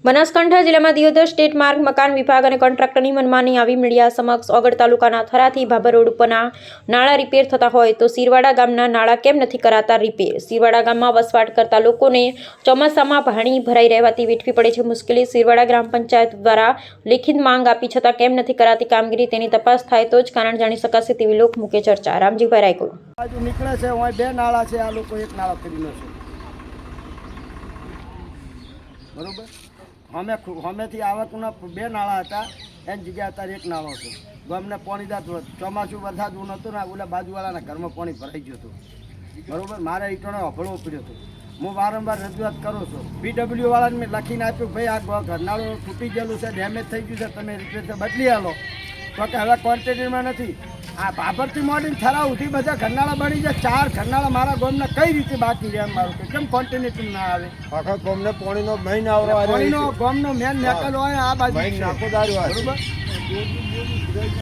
બનાસકાંઠા જિલ્લામાં દિયોદર સ્ટેટ માર્ગ મકાન વિભાગ અને કોન્ટ્રાક્ટરની મનમાની આવી મીડિયા સમક્ષ ઓગળ તાલુકાના થરાથી ભાભર રોડ ઉપરના નાળા રિપેર થતા હોય તો સિરવાડા ગામના નાળા કેમ નથી કરાતા રિપેર? સિરવાડા ગામમાં વસવાટ કરતા લોકોને ચોમાસામાં પાણી ભરાઈ રહેવાથી વેઠવી પડે છે મુશ્કેલી। સિરવાડા ગ્રામ પંચાયત દ્વારા લેખિત માંગ આપી છતાં કેમ નથી કરાતી કામગીરી, તેની તપાસ થાય તો જ કારણ જાણી શકાશે તેવી લોક મુકે ચર્ચા। રામજીભાઈ રાયકોડ નીકળે છે, બે નાળા છે, આ લોકો એક નાળા કરીને છે, બરોબર। હમેથી આવકના બે નાળા હતા, એની જગ્યાએ અત્યારે એક નાળો છે। ગામને પાણી જતું, ચોમાસું વરસાદ નહોતું ને ઓલા બાજુવાળાના ઘરમાં પાણી ભરાઈ ગયું હતું, બરોબર। મારે ઈટોને અભળવો પડ્યો હતો। હું વારંવાર રજૂઆત કરું છું, BW વાળાને મેં લખીને આપ્યું, ભાઈ આ ઘરનાળું તૂટી ગયેલું છે, ડેમેજ થઈ ગયું છે, તમે રિપેર બદલી આલો। તો કે હવે ક્વોન્ટિટીમાં નથી। આ ભાભરથી મોડીને થરા ઉઠી બધા ઘરનાળા બની જાય, 4 ઘરનાળા મારા ગામના કઈ રીતે બાકી રહે? મારું કે કેમ ક્વોન્ટિટી ના આવે? આખા ગામને પાણીનો મહિનો આવરો, પાણીનો ગામનો મેન મેકલ હોય આ બાજુ, બરોબર।